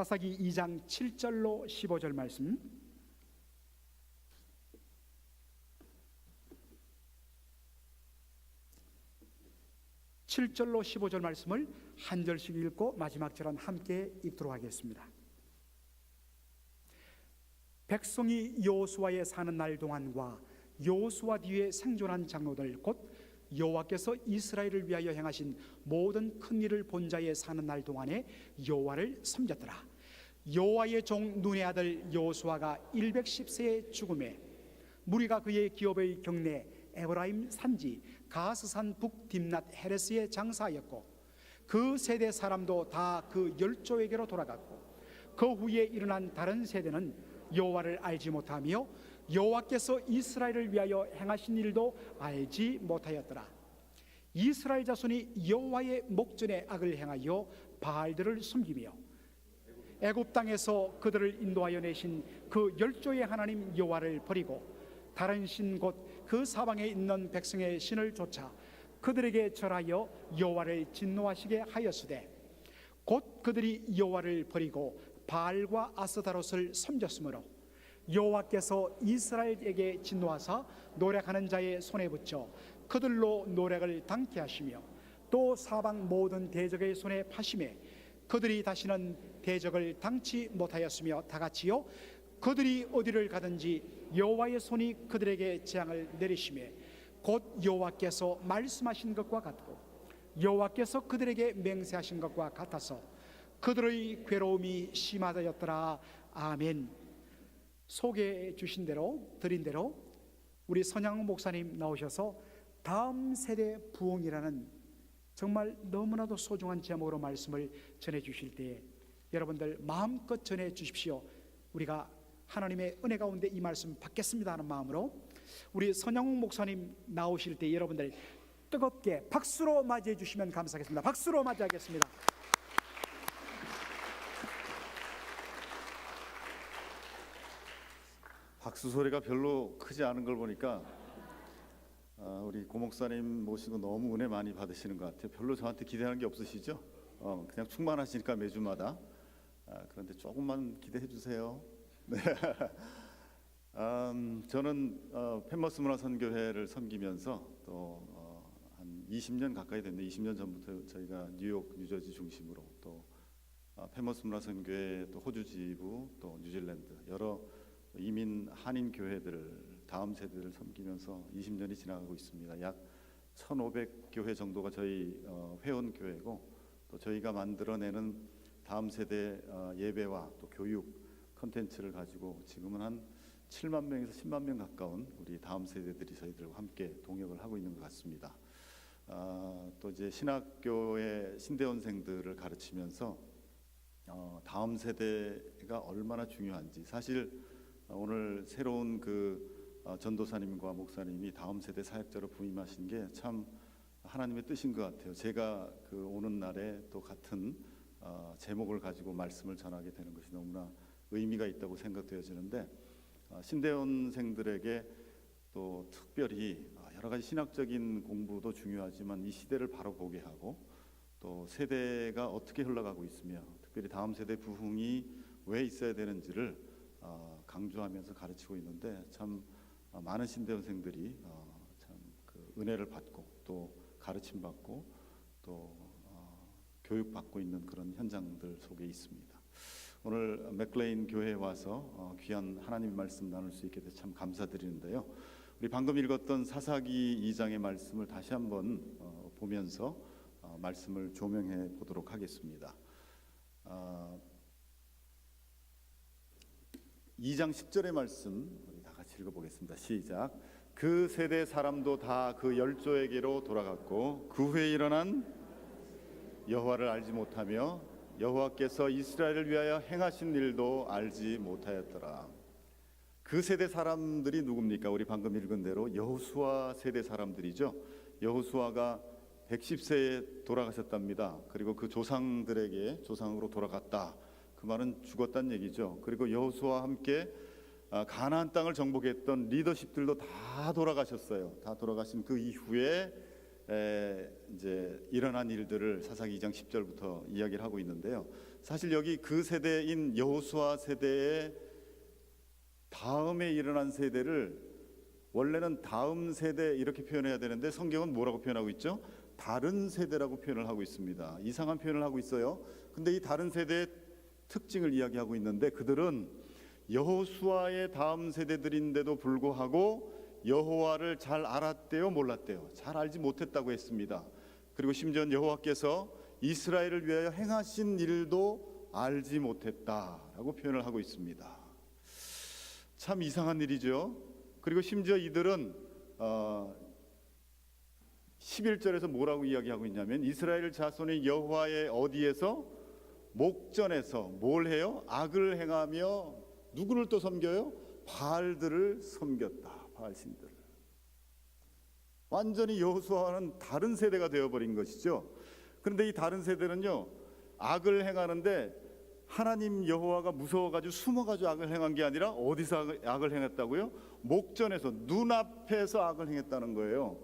사사기 2장 7절로 15절 말씀, 7절로 15절 말씀을 한 절씩 읽고 마지막 절은 함께 읽도록 하겠습니다. 백성이 여호수아에 사는 날 동안과 여호수아 뒤에 생존한 장로들 곧 여호와께서 이스라엘을 위하여 행하신 모든 큰 일을 본 자에 사는 날 동안에 여호와를 섬겼더라. 여호와의 종 눈의 아들 여호수아가 110세에 죽음에 무리가 그의 기업의 경내 에브라임 산지 가스산 북 딥낫 헤레스에 장사하였고 그 세대 사람도 다 그 열조에게로 돌아갔고 그 후에 일어난 다른 세대는 여호와를 알지 못하며 여호와께서 이스라엘을 위하여 행하신 일도 알지 못하였더라. 이스라엘 자손이 여호와의 목전에 악을 행하여 바알들을 숨기며 애굽 땅에서 그들을 인도하여 내신 그 열조의 하나님 여호와를 버리고 다른 신 곧 그 사방에 있는 백성의 신을 쫓아 그들에게 절하여 여호와를 진노하시게 하였으되 곧 그들이 여호와를 버리고 바알과 아스다롯을 섬겼으므로 여호와께서 이스라엘에게 진노하사 노력하는 자의 손에 붙여 그들로 노력을 당케 하시며 또 사방 모든 대적의 손에 파심해 그들이 다시는 대적을 당치 못하였으며 다같이요 그들이 어디를 가든지 여호와의 손이 그들에게 재앙을 내리시매 곧 여호와께서 말씀하신 것과 같고 여호와께서 그들에게 맹세하신 것과 같아서 그들의 괴로움이 심하였더라. 아멘. 소개해 주신 대로 드린 대로 우리 선양호 목사님 나오셔서 다음 세대 부흥이라는 정말 너무나도 소중한 제목으로 말씀을 전해 주실 때에 여러분들 마음껏 전해 주십시오. 우리가 하나님의 은혜 가운데 이 말씀 받겠습니다 하는 마음으로 우리 선양호 목사님 나오실 때 여러분들 뜨겁게 박수로 맞이해 주시면 감사하겠습니다. 박수로 맞이하겠습니다. 박수 소리가 별로 크지 않은 걸 보니까 우리 고 목사님 모시고 너무 은혜 많이 받으시는 것 같아요. 별로 저한테 기대하는 게 없으시죠? 그냥 충만하시니까 매주마다. 그런데 조금만 기대해 주세요. 네. 저는 펜머스 문화선교회를 섬기면서 또 한 20년 가까이 됐네요. 20년 전부터 저희가 뉴욕, 뉴저지 중심으로 또 펜머스 문화선교회 또 호주 지부 또 뉴질랜드 여러 이민 한인 교회들 다음 세대를 섬기면서 20년이 지나가고 있습니다. 약 1,500교회 정도가 저희 회원 교회고 또 저희가 만들어내는 다음 세대 예배와 또 교육 컨텐츠를 가지고 지금은 한 7만 명에서 10만 명 가까운 우리 다음 세대들이 저희들과 함께 동역을 하고 있는 것 같습니다. 또 이제 신학교의 신대원생들을 가르치면서 다음 세대가 얼마나 중요한지 사실 오늘 새로운 그 전도사님과 목사님이 다음 세대 사역자로 부임하신 게 참 하나님의 뜻인 것 같아요. 제가 그 오는 날에 또 같은 제목을 가지고 말씀을 전하게 되는 것이 너무나 의미가 있다고 생각되어지는데 신대원생들에게 또 특별히 여러 가지 신학적인 공부도 중요하지만 이 시대를 바로 보게 하고 또 세대가 어떻게 흘러가고 있으며 특별히 다음 세대 부흥이 왜 있어야 되는지를 강조하면서 가르치고 있는데 참 많은 신대원생들이 참 그 은혜를 받고 또 가르침 받고 또 교육 받고 있는 그런 현장들 속에 있습니다. 오늘 맥레인 교회에 와서 귀한 하나님의 말씀 나눌 수 있게 돼서 참 감사드리는데요. 우리 방금 읽었던 사사기 2장의 말씀을 다시 한번 보면서 말씀을 조명해 보도록 하겠습니다. 2장 10절의 말씀 우리 다 같이 읽어보겠습니다. 시작. 그 세대 사람도 다 그 열조에게로 돌아갔고 그 후에 일어난 여호와를 알지 못하며 여호와께서 이스라엘을 위하여 행하신 일도 알지 못하였더라. 그 세대 사람들이 누굽니까? 우리 방금 읽은 대로 여호수아 세대 사람들이죠. 여호수아가 110세에 돌아가셨답니다. 그리고 그 조상들에게 조상으로 돌아갔다. 그 말은 죽었다는 얘기죠. 그리고 여호수아와 함께 가나안 땅을 정복했던 리더십들도 다 돌아가셨어요. 다 돌아가신 그 이후에 이제 일어난 일들을 사사기 2장 10절부터 이야기를 하고 있는데요. 사실 여기 그 세대인 여호수아 세대의 다음에 일어난 세대를 원래는 다음 세대 이렇게 표현해야 되는데 성경은 뭐라고 표현하고 있죠? 다른 세대라고 표현을 하고 있습니다. 이상한 표현을 하고 있어요. 근데 이 다른 세대의 특징을 이야기하고 있는데 그들은 여호수아의 다음 세대들인데도 불구하고 여호와를 잘 알았대요, 몰랐대요? 잘 알지 못했다고 했습니다. 그리고 심지어 여호와께서 이스라엘을 위하여 행하신 일도 알지 못했다라고 표현을 하고 있습니다. 참 이상한 일이죠. 그리고 심지어 이들은 11절에서 뭐라고 이야기하고 있냐면 이스라엘 자손이 여호와의 어디에서? 목전에서 뭘 해요? 악을 행하며 누구를 또 섬겨요? 바알들을 섬겼다. 바알 신들을. 완전히 여호수아와는 다른 세대가 되어버린 것이죠. 그런데 이 다른 세대는요, 악을 행하는데 하나님 여호와가 무서워가지고 숨어가지고 악을 행한 게 아니라 어디서 악을 행했다고요? 목전에서, 눈앞에서 악을 행했다는 거예요.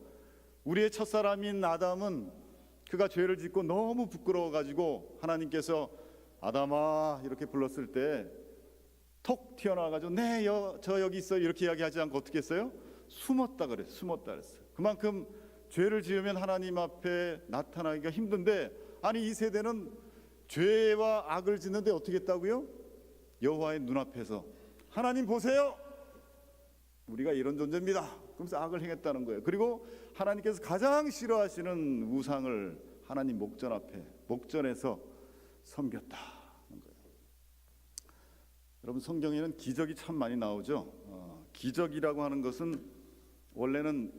우리의 첫사람인 아담은 그가 죄를 짓고 너무 부끄러워가지고 하나님께서 아담아 이렇게 불렀을 때 톡 튀어나와가지고 네, 저 여기 있어요 이렇게 이야기하지 않고 어떻게 했어요? 숨었다 그랬어요. 숨었다 그랬어요. 그만큼 죄를 지으면 하나님 앞에 나타나기가 힘든데, 아니 이 세대는 죄와 악을 짓는데 어떻게 했다고요? 여호와의 눈앞에서 하나님 보세요, 우리가 이런 존재입니다. 그러면서 악을 행했다는 거예요. 그리고 하나님께서 가장 싫어하시는 우상을 하나님 목전 앞에, 목전에서 섬겼다는 거예요. 여러분, 성경에는 기적이 참 많이 나오죠. 기적이라고 하는 것은 원래는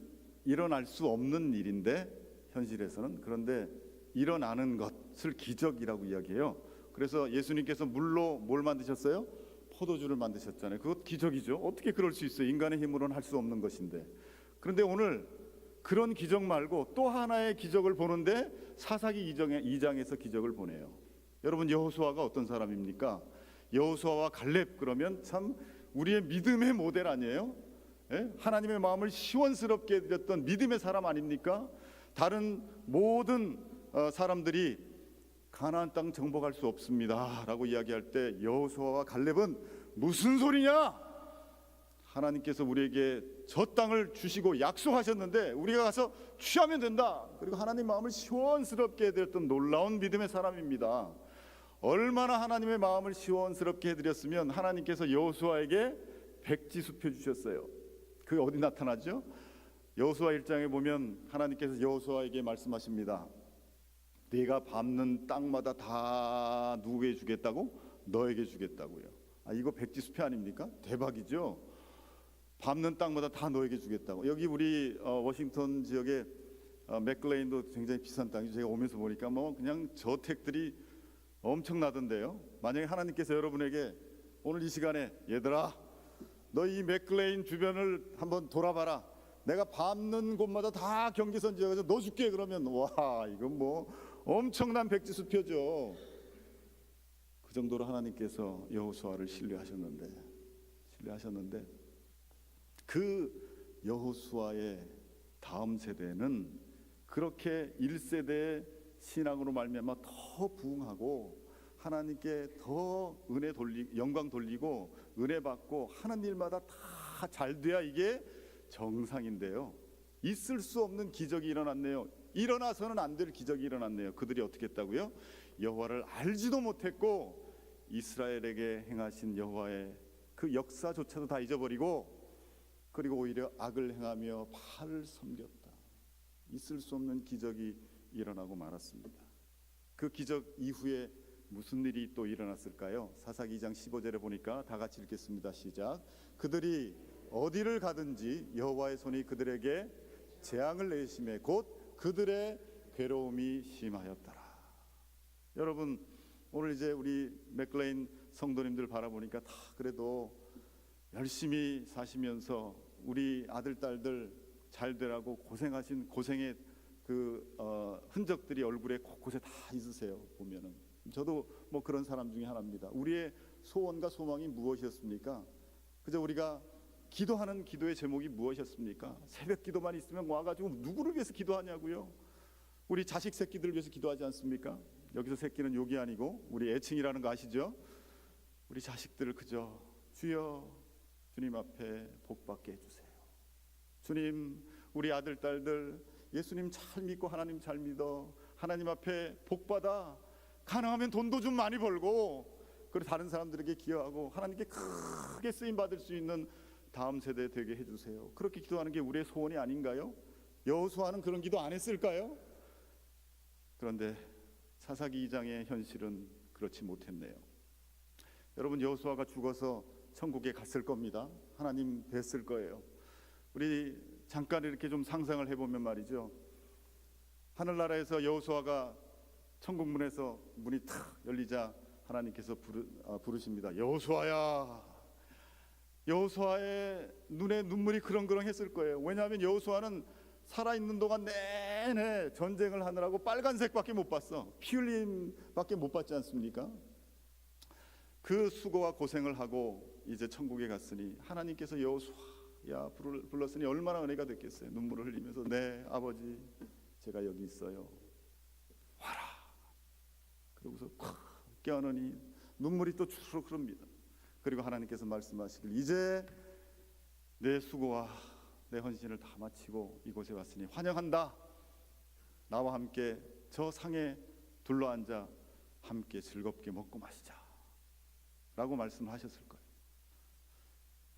일어날 수 없는 일인데 현실에서는, 그런데 일어나는 것을 기적이라고 이야기해요. 그래서 예수님께서 물로 뭘 만드셨어요? 포도주를 만드셨잖아요. 그것 기적이죠. 어떻게 그럴 수 있어요? 인간의 힘으로는 할 수 없는 것인데. 그런데 오늘 그런 기적 말고 또 하나의 기적을 보는데 사사기 2장에서 기적을 보내요. 여러분, 여호수아가 어떤 사람입니까? 여호수아와 갈렙 그러면 참 우리의 믿음의 모델 아니에요? 예? 하나님의 마음을 시원스럽게 해드렸던 믿음의 사람 아닙니까? 다른 모든 사람들이 가나안 땅 정복할 수 없습니다 라고 이야기할 때 여호수아와 갈렙은 무슨 소리냐? 하나님께서 우리에게 저 땅을 주시고 약속하셨는데 우리가 가서 취하면 된다. 그리고 하나님 마음을 시원스럽게 해드렸던 놀라운 믿음의 사람입니다. 얼마나 하나님의 마음을 시원스럽게 해드렸으면 하나님께서 여호수아에게 백지수표 주셨어요. 그게 어디 나타나죠? 여호수아 1장에 보면 하나님께서 여호수아에게 말씀하십니다. 네가 밟는 땅마다 다 누구에게 주겠다고? 너에게 주겠다고요. 이거 백지수표 아닙니까? 대박이죠. 밟는 땅마다 다 너에게 주겠다고. 여기 우리 워싱턴 지역에 맥클레인도 굉장히 비싼 땅이죠. 제가 오면서 보니까 뭐 그냥 저택들이 엄청나던데요. 만약에 하나님께서 여러분에게 오늘 이 시간에 얘들아 너 이 맥클레인 주변을 한번 돌아봐라, 내가 밟는 곳마다 다 경계선 지어서 너 줄게 그러면 와, 이건 뭐 엄청난 백지수표죠. 그 정도로 하나님께서 여호수아를 신뢰하셨는데 그 여호수아의 다음 세대는 그렇게 1세대의 신앙으로 말미암아 더 부흥하고 하나님께 더 영광 돌리고 은혜 받고 하는 일마다 다 잘 돼야 이게 정상인데요. 있을 수 없는 기적이 일어났네요. 일어나서는 안 될 기적이 일어났네요. 그들이 어떻게 했다고요? 여호와를 알지도 못했고 이스라엘에게 행하신 여호와의 그 역사조차도 다 잊어버리고, 그리고 오히려 악을 행하며 바알을 섬겼다. 있을 수 없는 기적이 일어나고 말았습니다. 그 기적 이후에 무슨 일이 또 일어났을까요? 사사기 2장 15절에 보니까 다 같이 읽겠습니다. 시작. 그들이 어디를 가든지 여호와의 손이 그들에게 재앙을 내리심에 곧 그들의 괴로움이 심하였더라. 여러분, 오늘 이제 우리 맥클레인 성도님들 바라보니까 다 그래도 열심히 사시면서 우리 아들 딸들 잘 되라고 고생하신 고생의 그 흔적들이 얼굴에 곳곳에 다 있으세요. 보면은 저도 뭐 그런 사람 중에 하나입니다. 우리의 소원과 소망이 무엇이었습니까? 그저 우리가 기도하는 기도의 제목이 무엇이었습니까? 새벽 기도만 있으면 와가지고 누구를 위해서 기도하냐고요? 우리 자식 새끼들을 위해서 기도하지 않습니까? 여기서 새끼는 욕이 아니고 우리 애칭이라는 거 아시죠? 우리 자식들을 그저 주여 주님 앞에 복 받게 해주세요. 주님, 우리 아들 딸들 예수님 잘 믿고 하나님 잘 믿어 하나님 앞에 복 받아 가능하면 돈도 좀 많이 벌고 그리고 다른 사람들에게 기여하고 하나님께 크게 쓰임 받을 수 있는 다음 세대 되게 해주세요. 그렇게 기도하는 게 우리의 소원이 아닌가요? 여호수아는 그런 기도 안 했을까요? 그런데 사사기 2장의 현실은 그렇지 못했네요. 여러분, 여호수아가 죽어서 천국에 갔을 겁니다. 하나님 뵀을 거예요. 우리 잠깐 이렇게 좀 상상을 해보면 말이죠, 하늘나라에서 여호수아가 천국 문에서 문이 탁 열리자 하나님께서 부르십니다. 여호수아야. 여호수아의 눈에 눈물이 그렁그렁했을 거예요. 왜냐하면 여호수아는 살아있는 동안 내내 전쟁을 하느라고 빨간색밖에 못 봤어. 피 흘림밖에 못 봤지 않습니까? 그 수고와 고생을 하고 이제 천국에 갔으니 하나님께서 여호수아야 불렀으니 얼마나 은혜가 됐겠어요. 눈물을 흘리면서 네 아버지 제가 여기 있어요. 와라. 그러고서 콱 깨어나니 눈물이 또 주르륵 흐릅니다. 그리고 하나님께서 말씀하시길 이제 내 수고와 내 헌신을 다 마치고 이곳에 왔으니 환영한다. 나와 함께 저 상에 둘러앉아 함께 즐겁게 먹고 마시자 라고 말씀하셨을 거예요.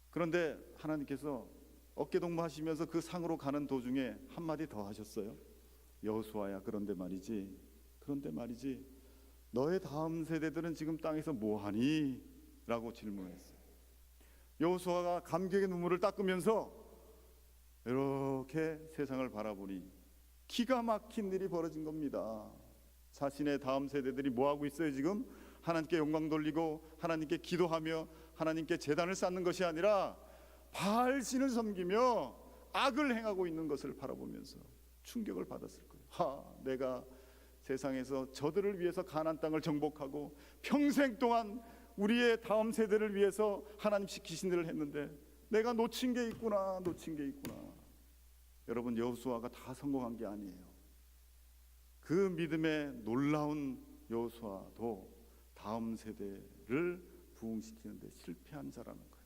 그런데 하나님께서 어깨동무하시면서 그 상으로 가는 도중에 한마디 더 하셨어요. 여호수아야, 그런데 말이지 너의 다음 세대들은 지금 땅에서 뭐하니? 라고 질문했어요. 여호수아가 감격의 눈물을 닦으면서 이렇게 세상을 바라보니 기가 막힌 일이 벌어진 겁니다. 자신의 다음 세대들이 뭐하고 있어요? 지금 하나님께 영광 돌리고 하나님께 기도하며 하나님께 제단을 쌓는 것이 아니라 바알신을 섬기며 악을 행하고 있는 것을 바라보면서 충격을 받았을 거예요. 내가 세상에서 저들을 위해서 가나안 땅을 정복하고 평생 동안 우리의 다음 세대를 위해서 하나님 시키신 일을 했는데 내가 놓친 게 있구나. 여러분, 여호수아가 다 성공한 게 아니에요. 그 믿음의 놀라운 여호수아도 다음 세대를 부흥시키는 데 실패한 자라는 거예요.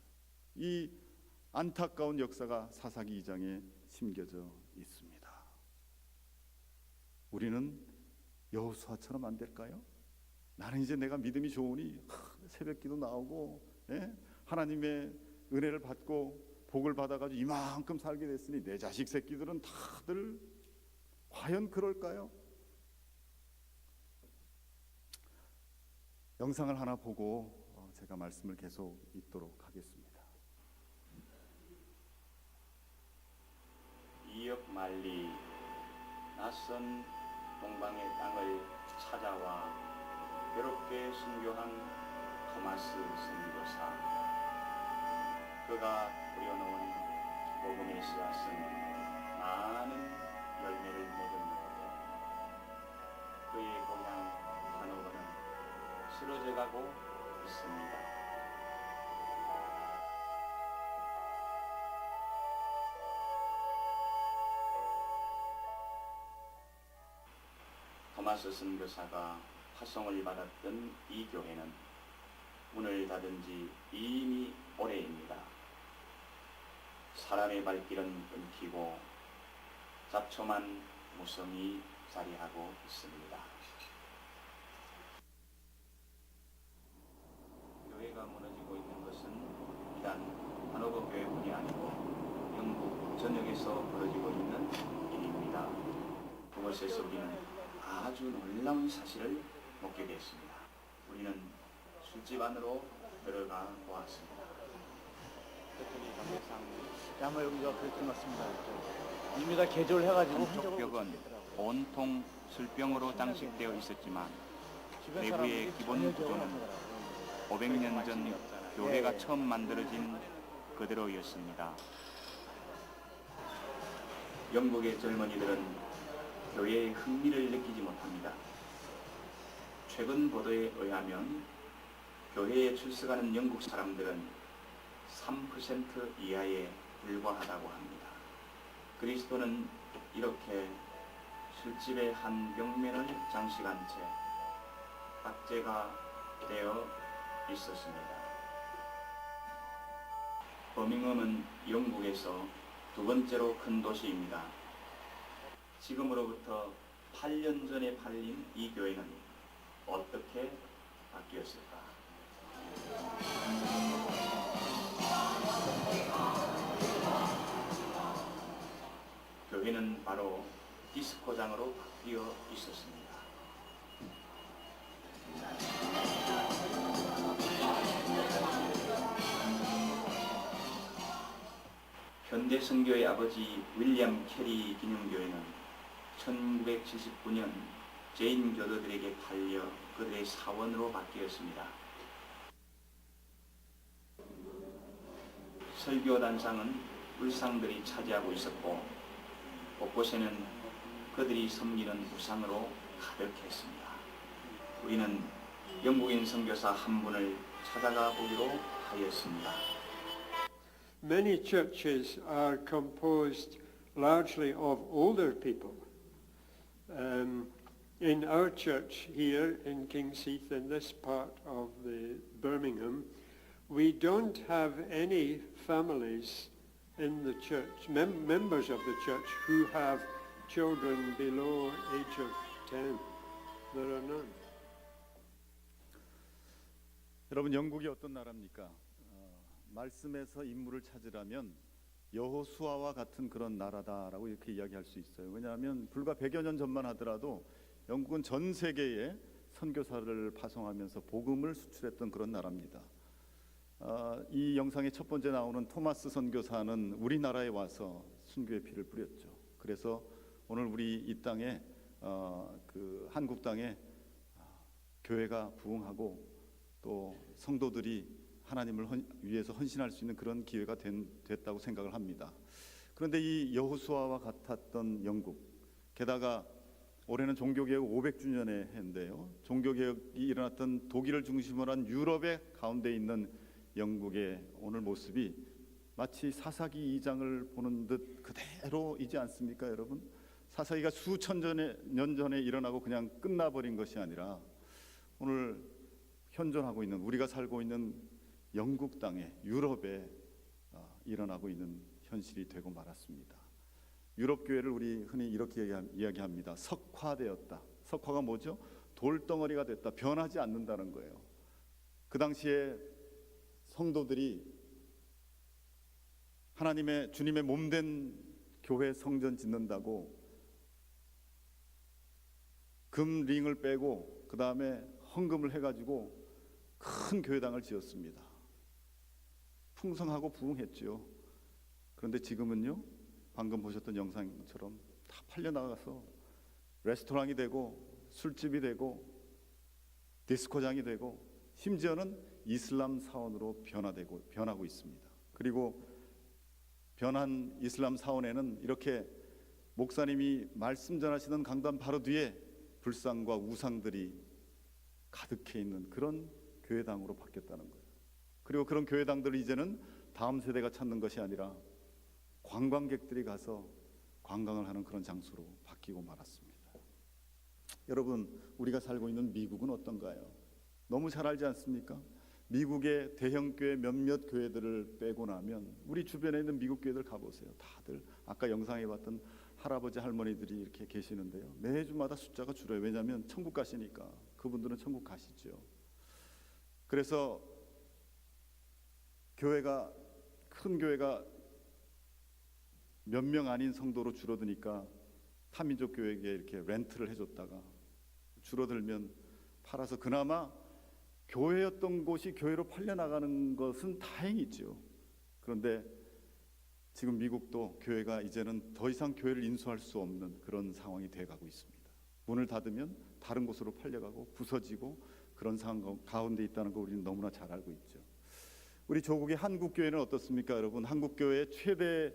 이 안타까운 역사가 사사기 2장에 심겨져 있습니다. 우리는 여호수아처럼 안 될까요? 나는 이제 내가 믿음이 좋으니 새벽기도 나오고 하나님의 은혜를 받고 복을 받아가지고 이만큼 살게 됐으니 내 자식 새끼들은 다들 과연 그럴까요? 영상을 하나 보고 제가 말씀을 계속 잇도록 하겠습니다. 이역 말리 낯선 동방의 땅을 찾아와 외롭게 순교한 토마스 선교사. 그가 뿌려놓은 복음의 씨앗은 많은 열매를 맺었는데 그의 고향 하노버는 쓰러져 가고 있습니다. 토마스 선교사가 파송을 받았던 이 교회는 문을 닫은 지 이미 오래입니다. 사람의 발길은 끊기고 잡초만 무성히 자리하고 있습니다. 교회가 무너지고 있는 것은 비단 하노버 교회뿐이 아니고 영국 전역에서 벌어지고 있는 일입니다. 그것에서 우리는 아주 놀라운 사실을 목격했습니다. 우리는 술집 안으로 들어가 보았습니다. 아마 여기가 그렇게 맞습니다. 이미 다 개조를 해가지고 한쪽 벽은 온통 술병으로 장식되어 있었지만 내부의 기본 구조는 500년 전 교회가 처음 만들어진 그대로였습니다. 영국의 젊은이들은 교회의 흥미를 느끼지 못합니다. 최근 보도에 의하면 교회에 출석하는 영국 사람들은 3% 이하에 불과하다고 합니다. 그리스도는 이렇게 술집에 한 벽면을 장식한 채 박제가 되어 있었습니다. 버밍엄은 영국에서 두 번째로 큰 도시입니다. 지금으로부터 8년 전에 팔린 이 교회는 어떻게 바뀌었을까? 교회는 바로 디스코장으로 바뀌어 있었습니다. 현대 선교의 아버지 윌리엄 캐리 기념교회는 1979년 제인 교도들에게 팔려 그들의 사원으로 바뀌었습니다. 설교단상은 울상들이 차지하고 있었고 곳곳에는 그들이 섬기는 우상으로 가득했습니다. 우리는 영국인 선교사 한 분을 찾아가 보기로 하였습니다. Many churches are composed largely of older people. In our church here in King's Heath, in this part of the Birmingham, we don't have any families in the church, members of the church who have children below age of 10. There are none. 여러분, 영국이 어떤 나라입니까? 말씀에서 인물을 찾으라면 여호수아와 같은 그런 나라다라고 이렇게 이야기할 수 있어요. 왜냐하면 불과 100여 년 전만 하더라도 영국은 전 세계에 선교사를 파송하면서 복음을 수출했던 그런 나라입니다. 이 영상의 첫 번째 나오는 토마스 선교사는 우리나라에 와서 순교의 피를 뿌렸죠. 그래서 오늘 우리 이 땅에 그 한국 땅에 교회가 부흥하고 또 성도들이 하나님을 위해서 헌신할 수 있는 그런 기회가 됐다고 생각을 합니다. 그런데 이 여호수아와 같았던 영국, 게다가 올해는 종교개혁 500주년의 해인데요. 종교개혁이 일어났던 독일을 중심으로 한 유럽의 가운데 있는 영국의 오늘 모습이 마치 사사기 2장을 보는 듯 그대로이지 않습니까, 여러분? 사사기가 수천 년 전에 일어나고 그냥 끝나버린 것이 아니라 오늘 현존하고 있는, 우리가 살고 있는 영국 땅에, 유럽에 일어나고 있는 현실이 되고 말았습니다. 유럽 교회를 우리 흔히 이렇게 이야기합니다. 석화되었다. 석화가 뭐죠? 돌덩어리가 됐다. 변하지 않는다는 거예요. 그 당시에 성도들이 하나님의, 주님의 몸된 교회 성전 짓는다고 금링을 빼고 그 다음에 헌금을 해가지고 큰 교회당을 지었습니다. 풍성하고 부흥했죠. 그런데 지금은요, 방금 보셨던 영상처럼 다 팔려나가서 레스토랑이 되고 술집이 되고 디스코장이 되고 심지어는 이슬람 사원으로 변하고 있습니다. 그리고 변한 이슬람 사원에는 이렇게 목사님이 말씀 전하시는 강단 바로 뒤에 불상과 우상들이 가득해 있는 그런 교회당으로 바뀌었다는 거예요. 그리고 그런 교회당들을 이제는 다음 세대가 찾는 것이 아니라 관광객들이 가서 관광을 하는 그런 장소로 바뀌고 말았습니다. 여러분, 우리가 살고 있는 미국은 어떤가요? 너무 잘 알지 않습니까? 미국의 대형교회 몇몇 교회들을 빼고 나면 우리 주변에 있는 미국 교회들 가보세요. 다들 아까 영상에 봤던 할아버지 할머니들이 이렇게 계시는데요. 매주마다 숫자가 줄어요. 왜냐하면 천국 가시니까. 그분들은 천국 가시죠. 그래서 교회가, 큰 교회가 몇 명 아닌 성도로 줄어드니까 타민족 교회에게 이렇게 렌트를 해줬다가 줄어들면 팔아서 그나마 교회였던 곳이 교회로 팔려나가는 것은 다행이죠. 그런데 지금 미국도 교회가 이제는 더 이상 교회를 인수할 수 없는 그런 상황이 돼가고 있습니다. 문을 닫으면 다른 곳으로 팔려가고 부서지고 그런 상황 가운데 있다는 거 우리는 너무나 잘 알고 있죠. 우리 조국의 한국교회는 어떻습니까, 여러분? 한국교회의 최대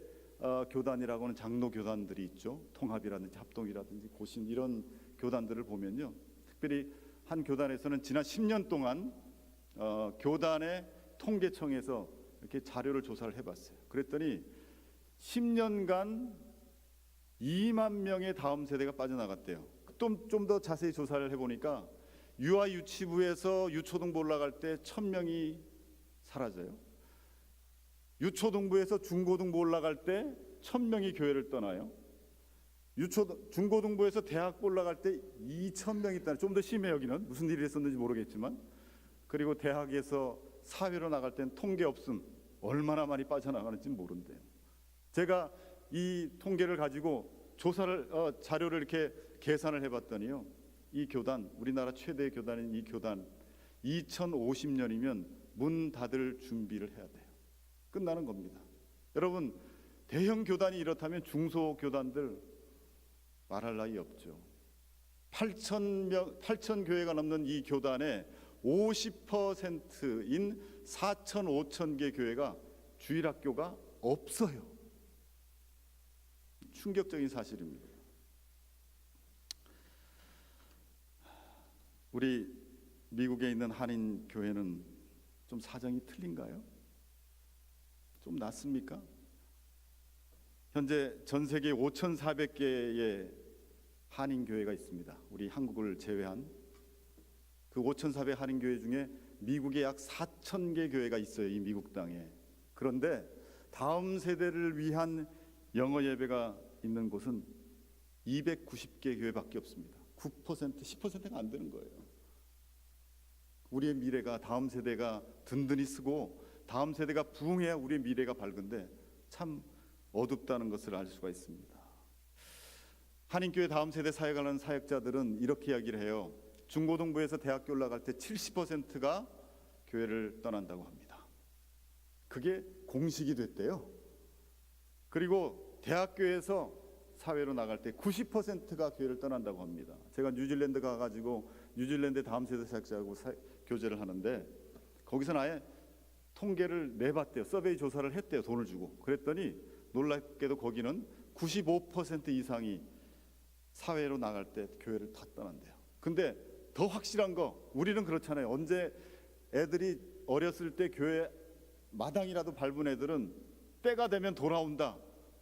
교단이라고 하는 장로 교단들이 있죠. 통합이라든지 합동이라든지 고신, 이런 교단들을 보면요, 특별히 한 교단에서는 지난 10년 동안 교단의 통계청에서 이렇게 자료를 조사를 해봤어요. 그랬더니 10년간 2만 명의 다음 세대가 빠져나갔대요. 좀 더 자세히 조사를 해보니까 유아 유치부에서 유초등부 올라갈 때 1,000명이 사라져요. 유초등부에서 중고등부 올라갈 때 1,000명이 교회를 떠나요. 중고등부에서 대학부 올라갈 때 2,000명이 떠나요. 좀 더 심해 여기는. 무슨 일이 있었는지 모르겠지만. 그리고 대학에서 사회로 나갈 땐 통계 없음. 얼마나 많이 빠져나가는지 모른대요. 제가 이 통계를 가지고 자료를 이렇게 계산을 해봤더니요, 이 교단, 우리나라 최대의 교단인 이 교단 2050년이면 문 닫을 준비를 해야 돼요. 끝나는 겁니다. 여러분, 대형 교단이 이렇다면 중소 교단들 말할 나위 없죠. 8천 교회가 넘는 이 교단의 50%인 4천 5천 개 교회가 주일학교가 없어요. 충격적인 사실입니다. 우리 미국에 있는 한인 교회는 좀 사정이 틀린가요? 좀 낫습니까? 현재 전 세계 5,400개의 한인 교회가 있습니다. 우리 한국을 제외한 그 5,400 한인 교회 중에 미국에 약 4,000개 교회가 있어요. 이 미국 땅에. 그런데 다음 세대를 위한 영어 예배가 있는 곳은 290개 교회밖에 없습니다. 9%, 10%가 안 되는 거예요. 우리의 미래가, 다음 세대가 든든히 쓰고 다음 세대가 부흥해야 우리의 미래가 밝은데 참 어둡다는 것을 알 수가 있습니다. 한인교회 다음 세대 사역에 관한 사역자들은 이렇게 이야기를 해요. 중고등부에서 대학교 올라갈 때 70%가 교회를 떠난다고 합니다. 그게 공식이 됐대요. 그리고 대학교에서 사회로 나갈 때 90%가 교회를 떠난다고 합니다. 제가 뉴질랜드 가가지고 뉴질랜드 다음 세대 사역자하고 교제를 하는데 거기서는 아예 통계를 내봤대요. 서베이 조사를 했대요. 돈을 주고. 그랬더니 놀랍게도 거기는 95% 이상이 사회로 나갈 때 교회를 다 떠난대요. 근데 더 확실한 거, 우리는 그렇잖아요. 언제 애들이 어렸을 때 교회 마당이라도 밟은 애들은 때가 되면 돌아온다,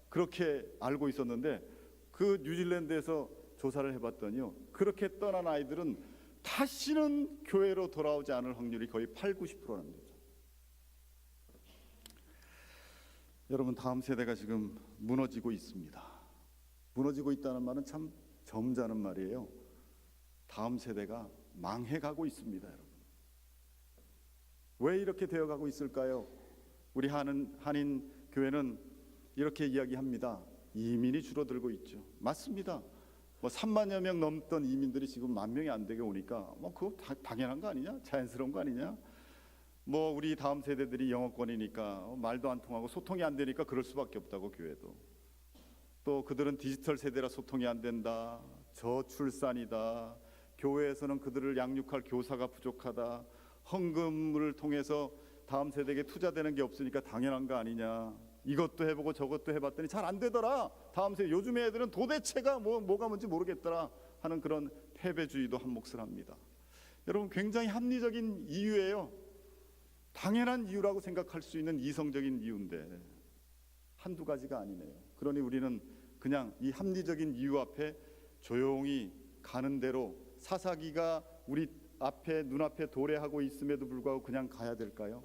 그렇게 알고 있었는데 그 뉴질랜드에서 조사를 해봤더니요, 그렇게 떠난 아이들은 다시는 교회로 돌아오지 않을 확률이 거의 80-90%라는 거죠. 여러분, 다음 세대가 지금 무너지고 있습니다. 무너지고 있다는 말은 참 점잖은 말이에요. 다음 세대가 망해가고 있습니다. 여러분, 왜 이렇게 되어가고 있을까요? 우리 한인 교회는 이렇게 이야기합니다. 이민이 줄어들고 있죠. 맞습니다. 3만여 명 넘던 이민들이 지금 10,000명이 안 되게 오니까 그거 당연한 거 아니냐? 자연스러운 거 아니냐? 우리 다음 세대들이 영어권이니까 말도 안 통하고 소통이 안 되니까 그럴 수밖에 없다고. 교회도 또 그들은 디지털 세대라 소통이 안 된다, 저출산이다, 교회에서는 그들을 양육할 교사가 부족하다, 헌금을 통해서 다음 세대에게 투자되는 게 없으니까 당연한 거 아니냐, 이것도 해보고 저것도 해봤더니 잘 안 되더라, 다음 세대 요즘 애들은 도대체가 뭐가 뭔지 모르겠더라 하는 그런 패배주의도 한 몫을 합니다. 여러분, 굉장히 합리적인 이유예요. 당연한 이유라고 생각할 수 있는 이성적인 이유인데 한두 가지가 아니네요. 그러니 우리는 그냥 이 합리적인 이유 앞에 조용히 가는 대로 사사기가 우리 앞에 눈앞에 도래하고 있음에도 불구하고 그냥 가야 될까요?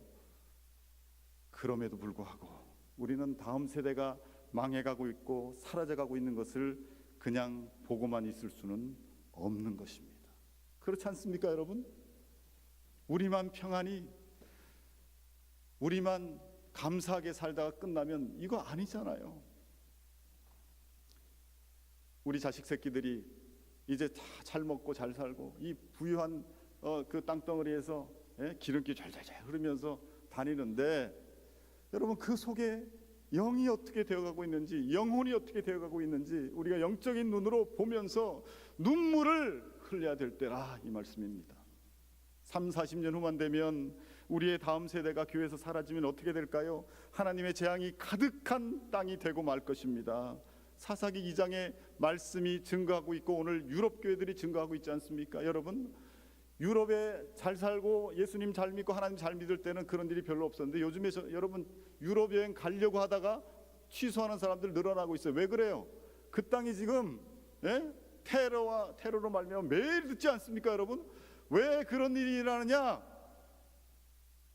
그럼에도 불구하고 우리는 다음 세대가 망해가고 있고 사라져가고 있는 것을 그냥 보고만 있을 수는 없는 것입니다. 그렇지 않습니까, 여러분? 우리만 평안히, 우리만 감사하게 살다가 끝나면 이거 아니잖아요. 우리 자식 새끼들이 이제 다 잘 먹고 잘 살고 이 부유한 그 땅덩어리에서 기름기 잘잘잘 흐르면서 다니는데, 여러분, 그 속에 영이 어떻게 되어가고 있는지, 영혼이 어떻게 되어가고 있는지 우리가 영적인 눈으로 보면서 눈물을 흘려야 될 때라, 이 말씀입니다. 30-40년 후만 되면 우리의 다음 세대가 교회에서 사라지면 어떻게 될까요? 하나님의 재앙이 가득한 땅이 되고 말 것입니다. 사사기 2장의 말씀이 증거하고 있고 오늘 유럽 교회들이 증거하고 있지 않습니까? 여러분, 유럽에 잘 살고 예수님 잘 믿고 하나님 잘 믿을 때는 그런 일이 별로 없었는데 요즘에 여러분, 유럽 여행 가려고 하다가 취소하는 사람들 늘어나고 있어요. 왜 그래요? 그 땅이 지금 테러로 말미암아 매일 듣지 않습니까, 여러분? 왜 그런 일이 일어나느냐?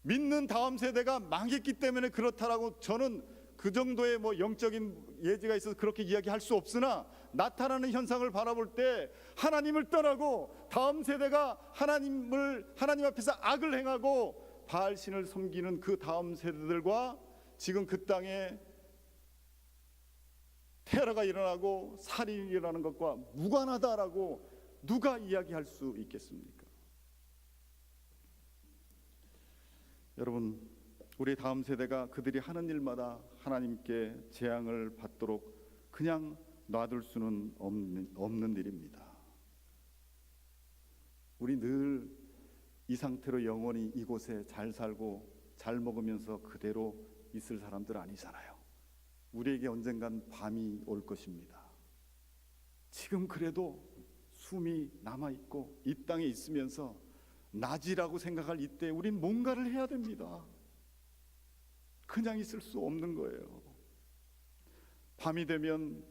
믿는 다음 세대가 망했기 때문에 그렇다라고 저는 그 정도의 영적인 예지가 있어서 그렇게 이야기할 수 없으나, 나타나는 현상을 바라볼 때 하나님을 떠나고 다음 세대가 하나님 앞에서 악을 행하고 바알신을 섬기는 그 다음 세대들과 지금 그 땅에 테러가 일어나고 살인이 일어나는 것과 무관하다라고 누가 이야기할 수 있겠습니까? 여러분, 우리 다음 세대가 그들이 하는 일마다 하나님께 재앙을 받도록 그냥 놔둘 수는 없는 일입니다. 우리 늘 이 상태로 영원히 이곳에 잘 살고 잘 먹으면서 그대로 있을 사람들 아니잖아요. 우리에게 언젠간 밤이 올 것입니다. 지금 그래도 숨이 남아있고 이 땅에 있으면서 낮이라고 생각할 이때 우린 뭔가를 해야 됩니다. 그냥 있을 수 없는 거예요. 밤이 되면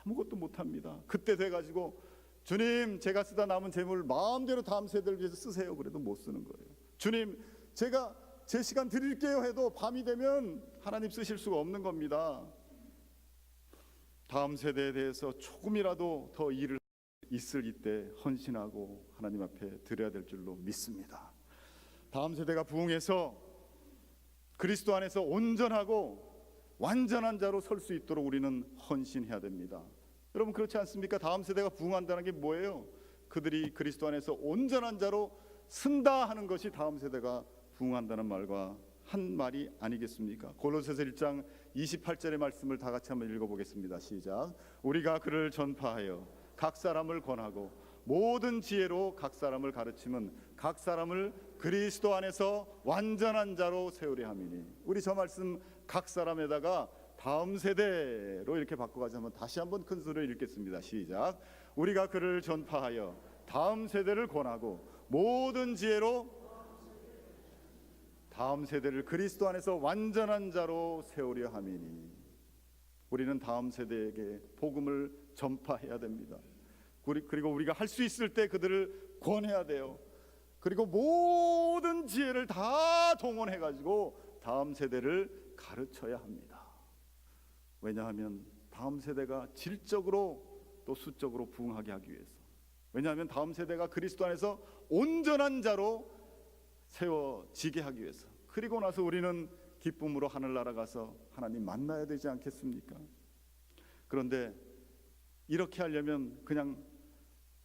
아무것도 못합니다. 그때 돼가지고 주님, 제가 쓰다 남은 재물 마음대로 다음 세대를 위해서 쓰세요. 그래도 못 쓰는 거예요. 주님, 제가 제 시간 드릴게요 해도 밤이 되면 하나님 쓰실 수가 없는 겁니다. 다음 세대에 대해서 조금이라도 더 일을 있을 이때 헌신하고 하나님 앞에 드려야 될 줄로 믿습니다. 다음 세대가 부흥해서 그리스도 안에서 온전하고 완전한 자로 설 수 있도록 우리는 헌신해야 됩니다. 여러분, 그렇지 않습니까? 다음 세대가 부흥한다는 게 뭐예요? 그들이 그리스도 안에서 온전한 자로 쓴다 하는 것이 다음 세대가 부흥한다는 말과 한 말이 아니겠습니까? 골로새서 1장 28절의 말씀을 다 같이 한번 읽어보겠습니다. 시작. 우리가 그를 전파하여 각 사람을 권하고 모든 지혜로 각 사람을 가르치면 각 사람을 그리스도 안에서 완전한 자로 세우려 함이니. 우리 저 말씀 각 사람에다가 다음 세대로 이렇게 바꿔가자면 다시 한번 큰 소리로 읽겠습니다. 시작. 우리가 그를 전파하여 다음 세대를 권하고 모든 지혜로 다음 세대를 그리스도 안에서 완전한 자로 세우려 함이니. 우리는 다음 세대에게 복음을 전파해야 됩니다. 그리고 우리가 할 수 있을 때 그들을 권해야 돼요. 그리고 모든 지혜를 다 동원해가지고 다음 세대를 가르쳐야 합니다. 왜냐하면 다음 세대가 질적으로 또 수적으로 부흥하게 하기 위해서, 왜냐하면 다음 세대가 그리스도 안에서 온전한 자로 세워지게 하기 위해서, 그리고 나서 우리는 기쁨으로 하늘나라 가서 하나님 만나야 되지 않겠습니까? 그런데 이렇게 하려면 그냥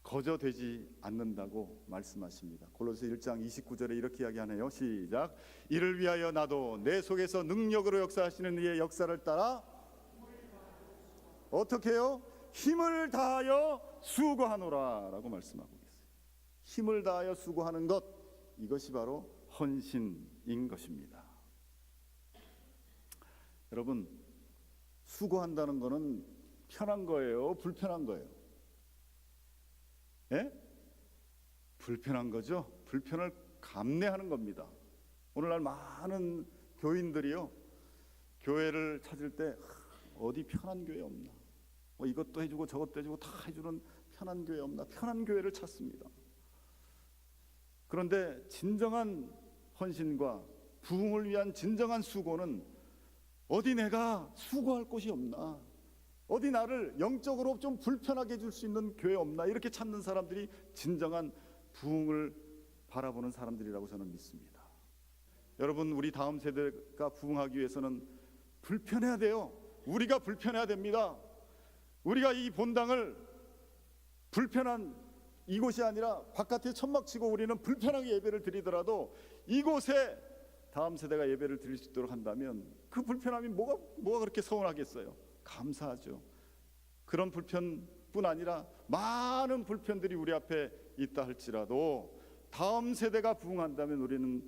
거저되지 않는다고 말씀하십니다. 골로새 1장 29절에 이렇게 이야기하네요. 시작. 이를 위하여 나도 내 속에서 능력으로 역사하시는 이의 역사를 따라 어떻게 해요? 힘을 다하여 수고하노라 라고 말씀하고 있어요. 힘을 다하여 수고하는 것, 이것이 바로 헌신인 것입니다. 여러분, 수고한다는 것은 편한 거예요? 불편한 거예요? 예? 불편한 거죠. 불편을 감내하는 겁니다. 오늘날 많은 교인들이요, 교회를 찾을 때 어디 편한 교회 없나, 이것도 해주고 저것도 해주고 다 해주는 편한 교회 없나, 편한 교회를 찾습니다. 그런데 진정한 헌신과 부흥을 위한 진정한 수고는 어디 내가 수고할 곳이 없나, 어디 나를 영적으로 좀 불편하게 해줄 수 있는 교회 없나, 이렇게 찾는 사람들이 진정한 부흥을 바라보는 사람들이라고 저는 믿습니다. 여러분, 우리 다음 세대가 부흥하기 위해서는 불편해야 돼요. 우리가 불편해야 됩니다. 우리가 이 본당을 불편한 이곳이 아니라 바깥에 천막 치고 우리는 불편하게 예배를 드리더라도 이곳에 다음 세대가 예배를 드릴 수 있도록 한다면 그 불편함이 뭐가 그렇게 서운하겠어요? 감사하죠. 그런 불편뿐 아니라 많은 불편들이 우리 앞에 있다 할지라도 다음 세대가 부흥한다면 우리는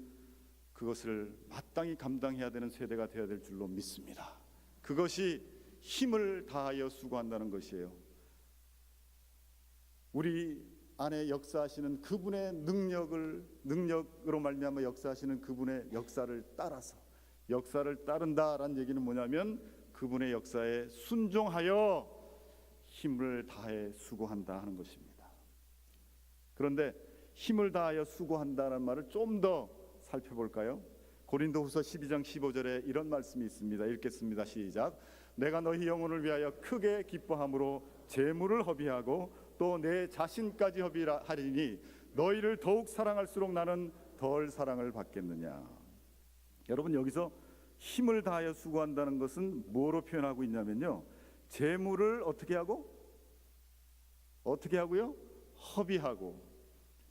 그것을 마땅히 감당해야 되는 세대가 되어야 될 줄로 믿습니다. 그것이 힘을 다하여 수고한다는 것이에요. 우리 안에 역사하시는 그분의 능력으로 말미암아 역사하시는 그분의 역사를 따라서, 역사를 따른다라는 얘기는 뭐냐면 그분의 역사에 순종하여 힘을 다해 수고한다 하는 것입니다. 그런데 힘을 다하여 수고한다는 말을 좀 더 살펴볼까요? 고린도후서 12장 15절에 이런 말씀이 있습니다. 읽겠습니다. 시작. 내가 너희 영혼을 위하여 크게 기뻐함으로 재물을 허비하고 또 내 자신까지 허비하리니 너희를 더욱 사랑할수록 나는 덜 사랑을 받겠느냐. 여러분, 여기서 힘을 다하여 수고한다는 것은 뭐로 표현하고 있냐면요, 재물을 어떻게 하고요? 허비하고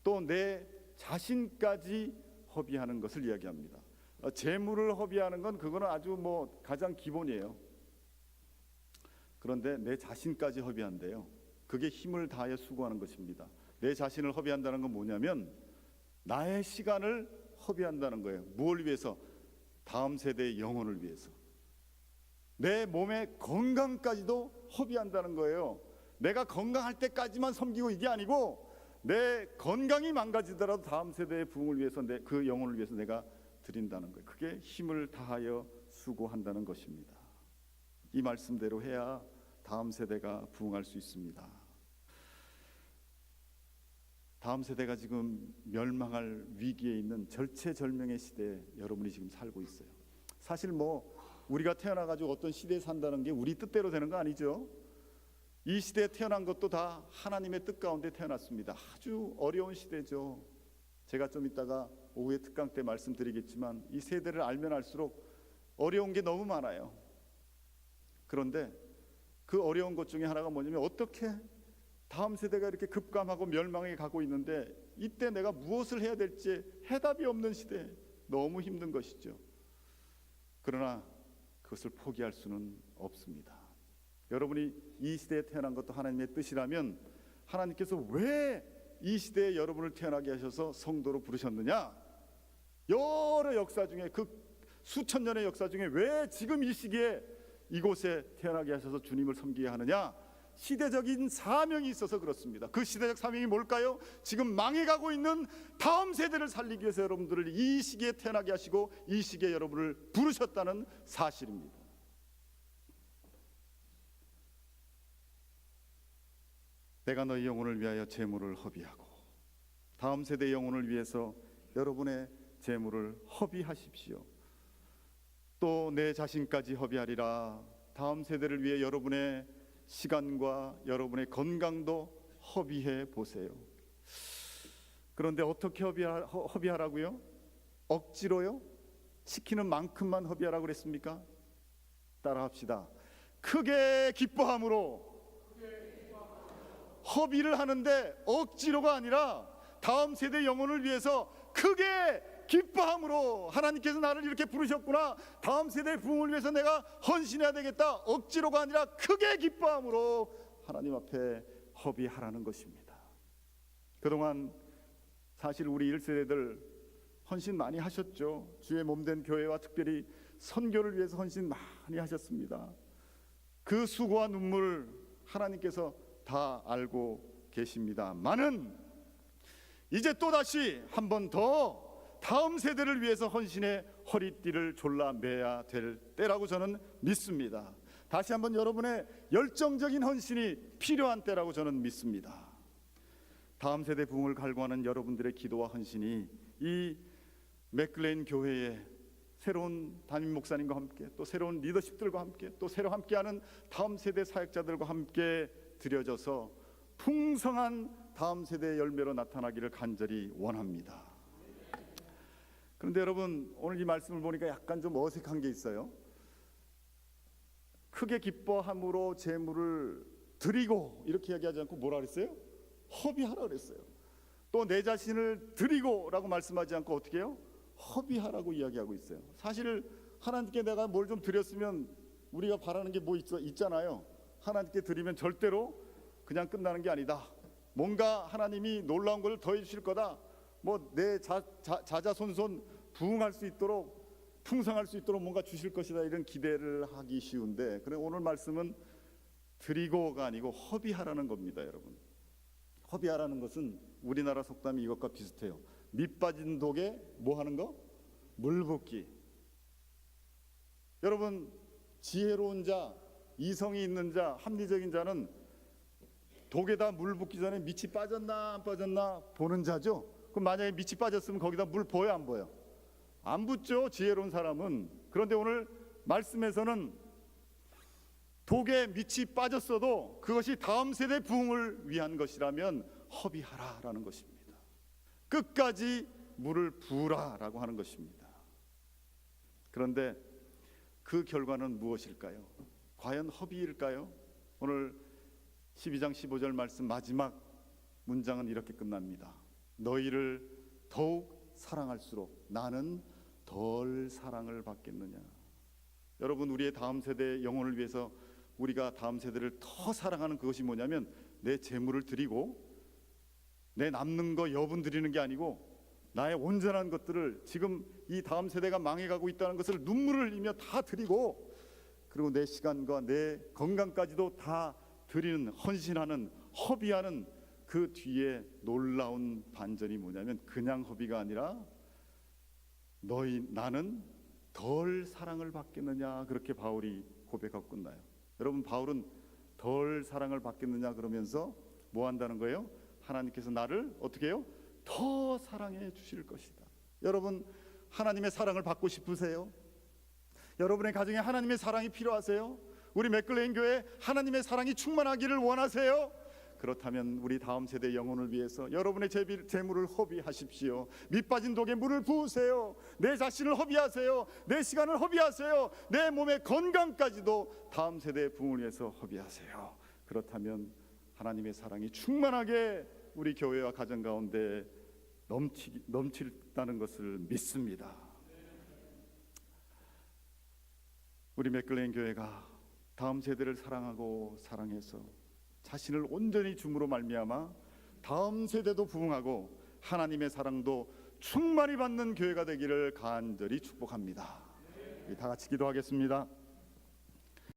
또 내 자신까지 허비하는 것을 이야기합니다. 재물을 허비하는 건 그거는 아주 가장 기본이에요. 그런데 내 자신까지 허비한대요. 그게 힘을 다하여 수고하는 것입니다. 내 자신을 허비한다는 건 뭐냐면 나의 시간을 허비한다는 거예요. 무엇을 위해서? 다음 세대의 영혼을 위해서. 내 몸의 건강까지도 허비한다는 거예요. 내가 건강할 때까지만 섬기고 이게 아니고 내 건강이 망가지더라도 다음 세대의 부흥을 위해서 그 영혼을 위해서 내가 드린다는 거예요. 그게 힘을 다하여 수고한다는 것입니다. 이 말씀대로 해야 다음 세대가 부흥할 수 있습니다. 다음 세대가 지금 멸망할 위기에 있는 절체절명의 시대에 여러분이 지금 살고 있어요. 사실 우리가 태어나가지고 어떤 시대에 산다는 게 우리 뜻대로 되는 거 아니죠. 이 시대에 태어난 것도 다 하나님의 뜻 가운데 태어났습니다. 아주 어려운 시대죠. 제가 좀 이따가 오후에 특강 때 말씀드리겠지만 이 세대를 알면 알수록 어려운 게 너무 많아요. 그런데 그 어려운 것 중에 하나가 뭐냐면 어떻게 다음 세대가 이렇게 급감하고 멸망에 가고 있는데 이때 내가 무엇을 해야 될지 해답이 없는 시대, 너무 힘든 것이죠. 그러나 그것을 포기할 수는 없습니다. 여러분이 이 시대에 태어난 것도 하나님의 뜻이라면 하나님께서 왜 이 시대에 여러분을 태어나게 하셔서 성도로 부르셨느냐? 여러 역사 중에 그 수천 년의 역사 중에 왜 지금 이 시기에 이곳에 태어나게 하셔서 주님을 섬기게 하느냐? 시대적인 사명이 있어서 그렇습니다. 그 시대적 사명이 뭘까요? 지금 망해가고 있는 다음 세대를 살리기 위해서 여러분들을 이 시기에 태어나게 하시고 이 시기에 여러분을 부르셨다는 사실입니다. 내가 너희 영혼을 위하여 재물을 허비하고, 다음 세대 영혼을 위해서 여러분의 재물을 허비하십시오. 또 내 자신까지 허비하리라. 다음 세대를 위해 여러분의 시간과 여러분의 건강도 허비해 보세요. 그런데 어떻게 허비하라고요? 억지로요? 시키는 만큼만 허비하라고 그랬습니까? 따라합시다. 크게 기뻐함으로. 허비를 하는데 억지로가 아니라 다음 세대 영혼을 위해서 크게 기뻐함으로. 하나님께서 나를 이렇게 부르셨구나, 다음 세대의 부흥을 위해서 내가 헌신해야 되겠다. 억지로가 아니라 크게 기뻐함으로 하나님 앞에 허비하라는 것입니다. 그동안 사실 우리 1세대들 헌신 많이 하셨죠. 주의 몸된 교회와 특별히 선교를 위해서 헌신 많이 하셨습니다. 그 수고와 눈물 하나님께서 다 알고 계십니다만은 이제 또다시 한 번 더 다음 세대를 위해서 헌신의 허리띠를 졸라매야 될 때라고 저는 믿습니다. 다시 한번 여러분의 열정적인 헌신이 필요한 때라고 저는 믿습니다. 다음 세대 부흥을 갈구하는 여러분들의 기도와 헌신이 이 맥클레인 교회의 새로운 담임 목사님과 함께, 또 새로운 리더십들과 함께, 또 새로 함께하는 다음 세대 사역자들과 함께 드려져서 풍성한 다음 세대의 열매로 나타나기를 간절히 원합니다. 그런데 여러분, 오늘 이 말씀을 보니까 약간 좀 어색한 게 있어요. 크게 기뻐함으로 재물을 드리고 이렇게 얘기하지 않고 뭐라 그랬어요? 허비하라 그랬어요. 또 내 자신을 드리고라고 말씀하지 않고 어떻게 해요? 허비하라고 이야기하고 있어요. 사실 하나님께 내가 뭘 좀 드렸으면 우리가 바라는 게 뭐 있잖아요. 하나님께 드리면 절대로 그냥 끝나는 게 아니다. 뭔가 하나님이 놀라운 걸 더해 주실 거다. 내 자자손손 부흥할 수 있도록, 풍성할 수 있도록 뭔가 주실 것이다, 이런 기대를 하기 쉬운데, 그래 오늘 말씀은 드리고가 아니고 허비하라는 겁니다. 여러분, 허비하라는 것은 우리나라 속담이 이것과 비슷해요. 밑 빠진 독에 뭐 하는 거? 물 붓기. 여러분, 지혜로운 자, 이성이 있는 자, 합리적인 자는 독에다 물 붓기 전에 밑이 빠졌나 안 빠졌나 보는 자죠. 그럼 만약에 밑이 빠졌으면 거기다 물 보여 안 보여? 안 붓죠, 지혜로운 사람은. 그런데 오늘 말씀에서는 독에 밑이 빠졌어도 그것이 다음 세대 부흥을 위한 것이라면 허비하라라는 것입니다. 끝까지 물을 부으라라고 하는 것입니다. 그런데 그 결과는 무엇일까요? 과연 허비일까요? 오늘 12장 15절 말씀 마지막 문장은 이렇게 끝납니다. 너희를 더욱 사랑할수록 나는 덜 사랑을 받겠느냐. 여러분, 우리의 다음 세대의 영혼을 위해서 우리가 다음 세대를 더 사랑하는 그것이 뭐냐면 내 재물을 드리고 내 남는 거 여분 드리는 게 아니고 나의 온전한 것들을, 지금 이 다음 세대가 망해가고 있다는 것을 눈물을 흘리며 다 드리고, 그리고 내 시간과 내 건강까지도 다 드리는, 헌신하는, 허비하는 그 뒤에 놀라운 반전이 뭐냐면 그냥 허비가 아니라 나는 덜 사랑을 받겠느냐, 그렇게 바울이 고백하고 끝나요. 여러분, 바울은 덜 사랑을 받겠느냐 그러면서 뭐 한다는 거예요? 하나님께서 나를 어떻게 해요? 더 사랑해 주실 것이다. 여러분, 하나님의 사랑을 받고 싶으세요? 여러분의 가정에 하나님의 사랑이 필요하세요? 우리 맥클레인 교회 하나님의 사랑이 충만하기를 원하세요? 그렇다면 우리 다음 세대 영혼을 위해서 여러분의 재물을 허비하십시오. 밑빠진 독에 물을 부으세요. 내 자신을 허비하세요. 내 시간을 허비하세요. 내 몸의 건강까지도 다음 세대의 부흥을 위해서 허비하세요. 그렇다면 하나님의 사랑이 충만하게 우리 교회와 가정 가운데 넘친다는 것을 믿습니다. 우리 맥클레인 교회가 다음 세대를 사랑하고 사랑해서 자신을 온전히 줌으로 말미암아 다음 세대도 부흥하고 하나님의 사랑도 충만히 받는 교회가 되기를 간절히 축복합니다. 다 같이 기도하겠습니다.